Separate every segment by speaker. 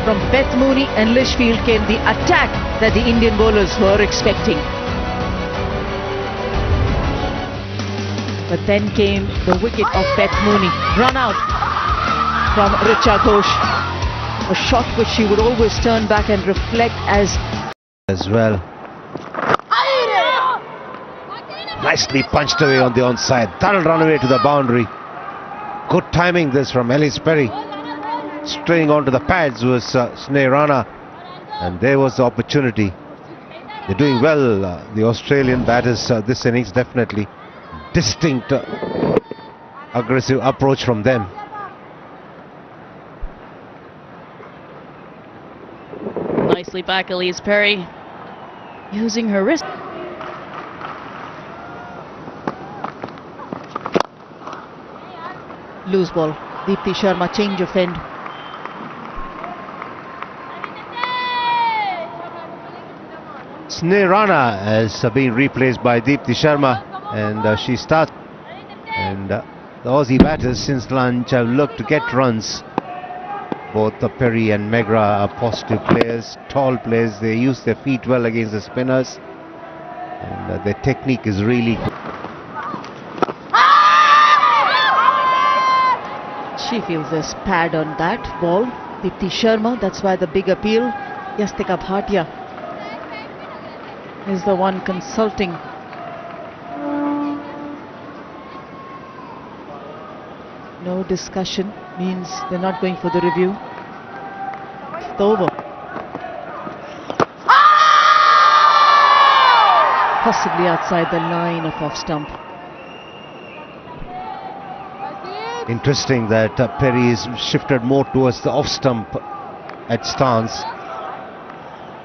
Speaker 1: From Beth Mooney and Lichfield came the attack that the Indian bowlers were expecting. But then came the wicket of Beth Mooney, run out from Richa Ghosh. A shot which she would always turn back and reflect as
Speaker 2: well. Nicely punched away on the onside. That'll run away to the boundary. Good timing this from Ellis Perry. Straying onto the pads was Sneh Rana, and there was the opportunity. They're doing well, the Australian batters this innings. Definitely distinct aggressive approach from them.
Speaker 3: Nicely back, Elise Perry, using her wrist.
Speaker 1: loose ball. Deepti Sharma, change of end.
Speaker 2: Sneh Rana has been replaced by Deepti Sharma, and she starts. And the Aussie batters since lunch have looked to get runs. Both Perry and Megra are positive players, tall players. They use their feet well against the spinners, and their technique is really good.
Speaker 1: She feels there's pad on that ball. Deepti Sharma, that's why the big appeal. Yastika Bhatia is the one consulting. No discussion means they're not going for the review. It's over. Possibly outside the line of off stump.
Speaker 2: Interesting that Perry is shifted more towards the off stump at stance.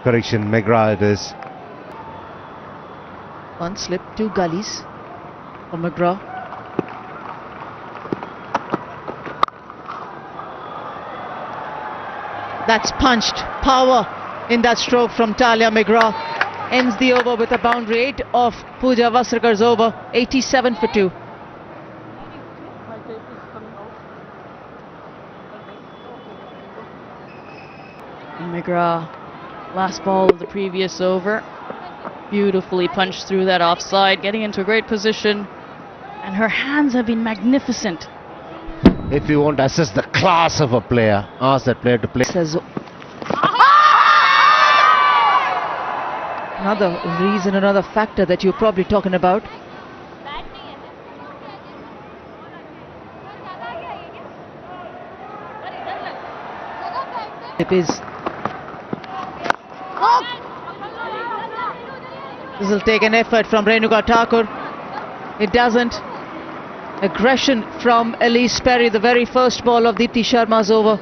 Speaker 2: Correction, Megra it is.
Speaker 1: One slip, two gullies for Megra. That's punched. Power in that stroke from Talia Megra. Ends the over with a boundary. 8 of Pooja Vasrakar's over. 87 for 2.
Speaker 3: Megra, last ball of the previous over, beautifully punched through that offside, getting into a great position, and her hands have been magnificent.
Speaker 2: If you want to assess the class of a player, ask that player to play.
Speaker 1: Another reason, another factor that you're probably talking about. It is. This will take an effort from Renuka Thakur. It doesn't. Aggression from Elise Perry, the very first ball of Deepti Sharma's over.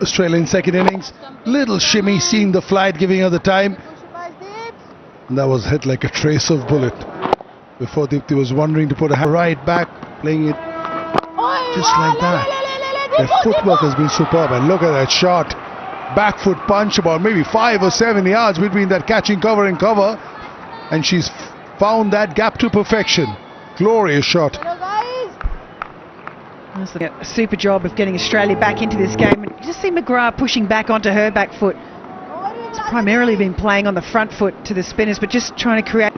Speaker 4: Australian second innings, little shimmy, seeing the flight, giving her the time. And that was hit like a trace of bullet. Before Deepti was wondering to put a right back, playing it just like that. Their footwork has been superb, and look at that shot. Back foot punch about maybe 5 or 7 yards between that catching cover and cover, and she's found that gap to perfection. Glorious shot.
Speaker 5: A super job of getting Australia back into this game. And you just see McGrath pushing back onto her back foot. It's primarily been playing on the front foot to the spinners, but just trying to create.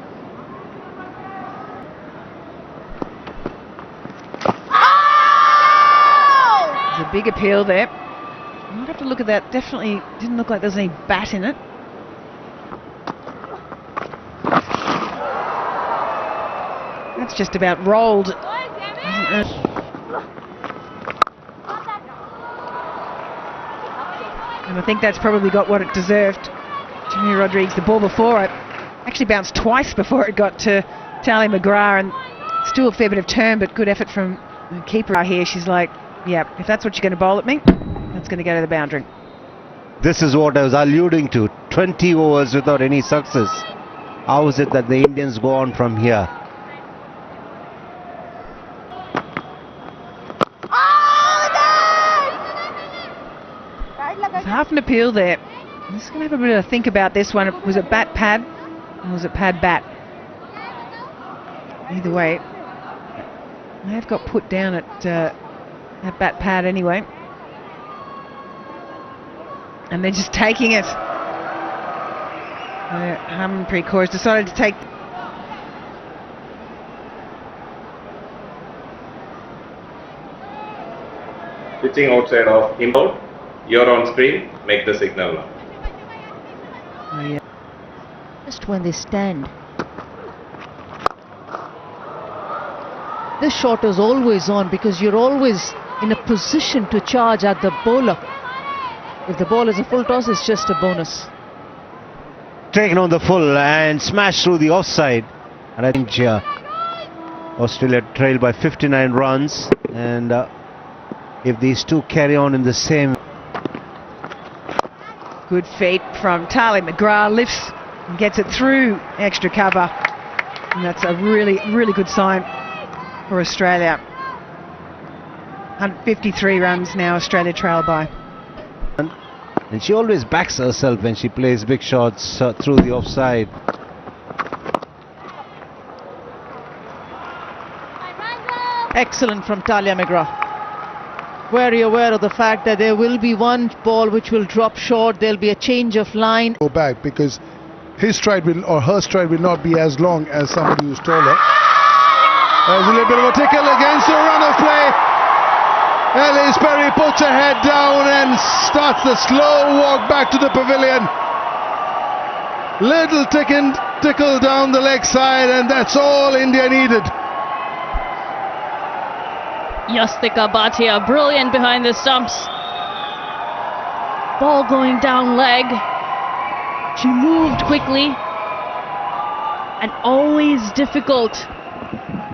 Speaker 5: There's a big appeal there. You might have to look at that. Definitely didn't look like there's any bat in it. That's just about rolled. And I think that's probably got what it deserved. Jimmy Rodriguez, the ball before it, actually bounced twice before it got to Talia McGrath, and still a fair bit of turn, but good effort from the keeper here. She's like, yeah, if that's what you're going to bowl at me, that's going to go to the boundary.
Speaker 2: This is what I was alluding to. 20 overs without any success. How is it that the Indians go on from here?
Speaker 5: There's half an appeal there. I'm just going to have a bit of a think about this one. Was it bat pad or was it pad bat? Either way, may have got put down at bat pad anyway. and they're just taking it. Harmanpreet Kaur has decided to take.
Speaker 6: Pitching outside of inbound. You're on screen. Make the signal now.
Speaker 5: Oh, yeah.
Speaker 1: Just when they stand. This shot is always on because you're always in a position to charge at the bowler. If the ball is a full toss, it's just a bonus.
Speaker 2: Taken on the full and smashed through the offside. And I think Australia trailed by 59 runs. And if these two carry on in the same.
Speaker 5: Good feet from Tali McGrath, lifts and gets it through extra cover. And that's a really, really good sign for Australia. 153 runs now Australia trail by.
Speaker 2: And she always backs herself when she plays big shots through the offside.
Speaker 1: Excellent from Talia McGrath. Very aware of the fact that there will be one ball which will drop short. There'll be a change of line.
Speaker 4: Go back because his stride will, or her stride will not be as long as somebody who's taller. There's a little bit of a tickle against the run of play. Ellis Perry puts her head down and starts the slow walk back to the pavilion. Little tickle down the leg side, and that's all India needed.
Speaker 3: Yastika Bhatia, brilliant behind the stumps. Ball going down leg. She moved quickly. And always difficult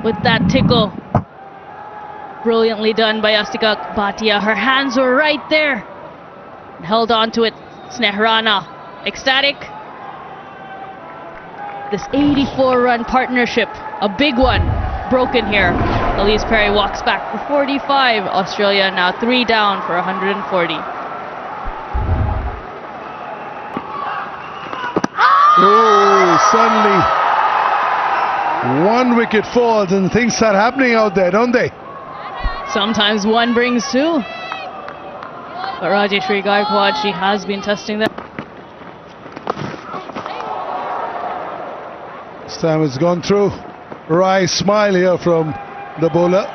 Speaker 3: with that tickle. Brilliantly done by Yastika Bhatia. Her hands were right there. Held on to it. Snehrana ecstatic. This 84-run partnership, a big one, broken here. Elise Perry walks back for 45. Australia now 3 down for 140.
Speaker 4: Oh, suddenly one wicket falls and things start happening out there, don't they?
Speaker 3: Sometimes one brings two. But Rajeshwari Gaikwad, she has been testing that.
Speaker 4: This time it's gone through. Wry smile here from the bowler.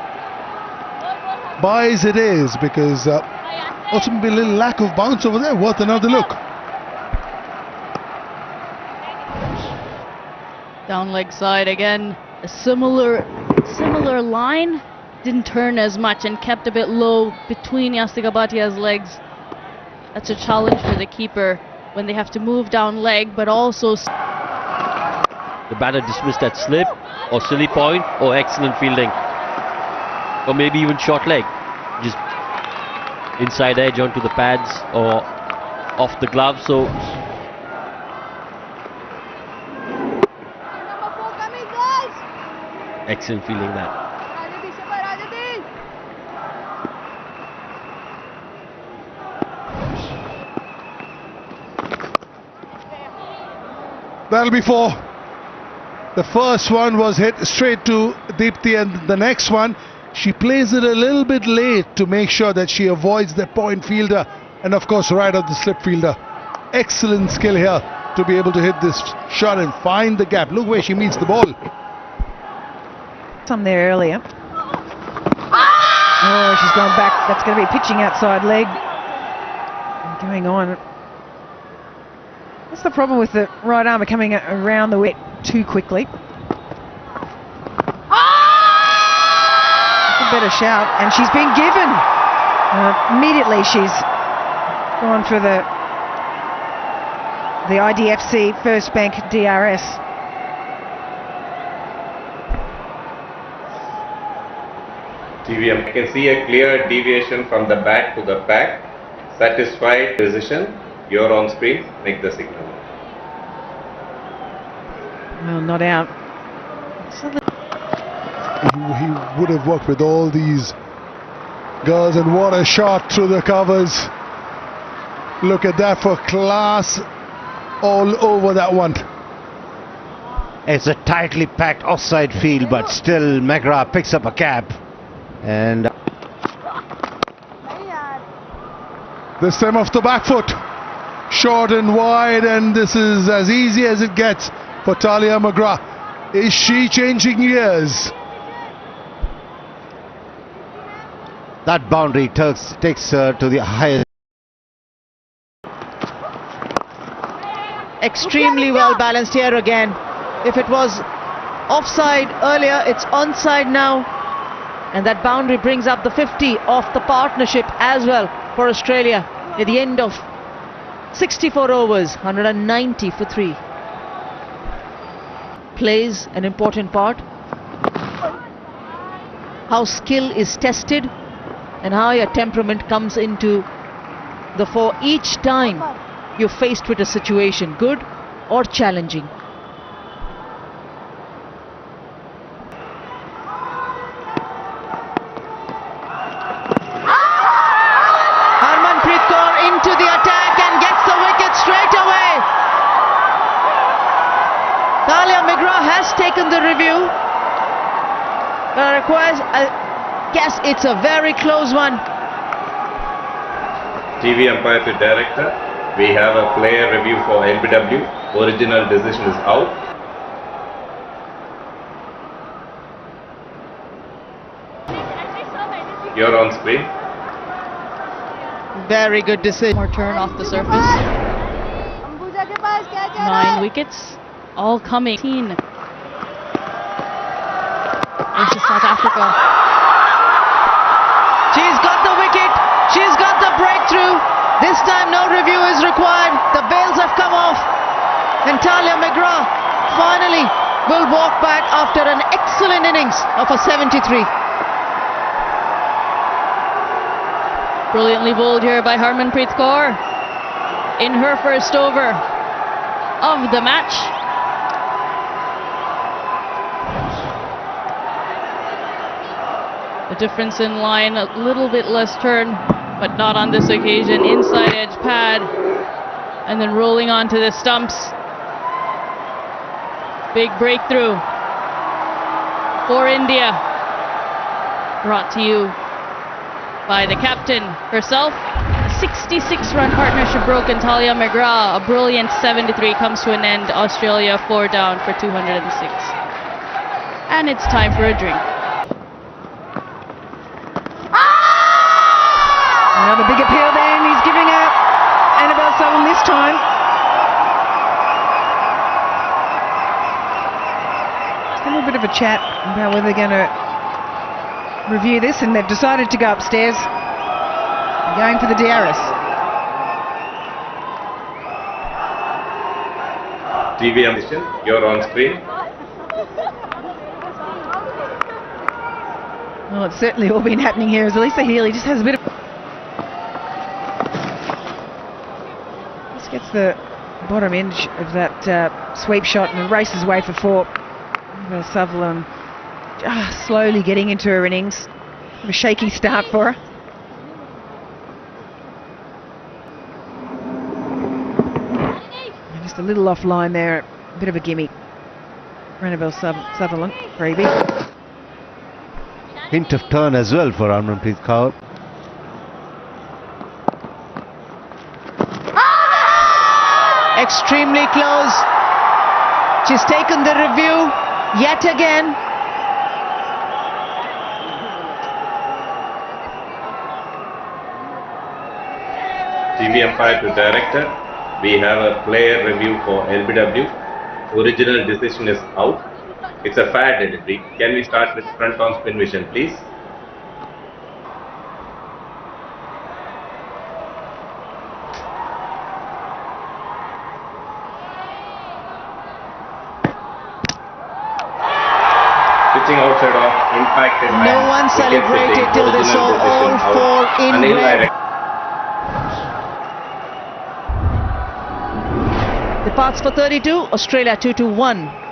Speaker 4: Buys it is because also maybe a little lack of bounce over there. Worth another look.
Speaker 3: Down leg side again. A similar line. Didn't turn as much and kept a bit low between Yastika Bhatia's legs. That's a challenge for the keeper when they have to move down leg, but also.
Speaker 7: The batter dismissed that slip or silly point or excellent fielding, or maybe even short leg, just inside edge onto the pads or off the glove. So excellent fielding that.
Speaker 4: That'll be 4. The first one was hit straight to Deepthi, and the next one, she plays it a little bit late to make sure that she avoids the point fielder and of course right of the slip fielder. Excellent skill here to be able to hit this shot and find the gap. Look where she meets the ball.
Speaker 5: Some there earlier. Oh, she's gone back. That's going to be pitching outside leg. Going on. What's the problem with the right arm coming around the wicket too quickly? A better shout, and she's been given. Immediately she's gone for the IDFC First Bank DRS.
Speaker 6: TVM, you can see a clear deviation from the bat to the pack. Satisfied decision. You're on screen. Make the signal.
Speaker 5: Well, not out.
Speaker 4: He would have worked with all these girls, and what a shot through the covers. Look at that for class all over that one.
Speaker 2: It's a tightly packed offside field, but still McGrath picks up a cap. And
Speaker 4: this time off the back foot. short and wide, and this is as easy as it gets for Talia McGrath. Is she changing gears?
Speaker 2: That boundary takes her to the highest.
Speaker 1: Extremely well balanced here again. If it was offside earlier, it's onside now. And that boundary brings up the 50 of the partnership as well for Australia at the end of 64 overs, 190 for 3. Plays an important part. How skill is tested and how your temperament comes into the fore each time you're faced with a situation, good or challenging. Into the attack and gets the wicket straight away. Talia McGrath has taken the review, but requires, I guess it's a very close one.
Speaker 6: TV umpire to director. We have a player review for NBW. Original decision is out. You're on screen.
Speaker 1: Very good decision.
Speaker 3: More turn off the surface. 9 wickets, all coming. Versus South Africa.
Speaker 1: She's got the wicket. She's got the breakthrough. This time no review is required. The bails have come off. And Talia McGrath finally will walk back after an excellent innings of a 73.
Speaker 3: Brilliantly bowled here by Harmanpreet Kaur in her first over of the match. The difference in line, a little bit less turn, but not on this occasion. Inside edge pad, and then rolling onto the stumps. Big breakthrough for India. Brought to you by the captain herself. 66-run partnership broken. Talia McGrath, a brilliant 73 comes to an end. Australia 4 down for 206. And it's time for a drink.
Speaker 5: Another big appeal there, and he's giving out Annabelle Sutherland this time. A little bit of a chat about whether they're going to review this, and they've decided to go upstairs. They're going for the DRS.
Speaker 6: TV ambition, you're on screen.
Speaker 5: Well, it's certainly all been happening here as Alyssa Healy just has a bit of... Just gets the bottom edge of that sweep shot and races away for 4. Sutherland slowly getting into her innings. A shaky start for her. And just a little offline there, a bit of a gimme. Annabelle Sutherland, freebie.
Speaker 2: Hint of turn as well for Harmanpreet Kaur.
Speaker 1: Extremely close. She's taken the review yet again.
Speaker 6: TV umpire to director. We have a player review for LBW. Original decision is out. It's a fair delivery. Can we start with front on spin vision, please? Pitching outside off, impacted.
Speaker 1: No one celebrated till they saw all 4 in red. Departs for 32, Australia 2-1.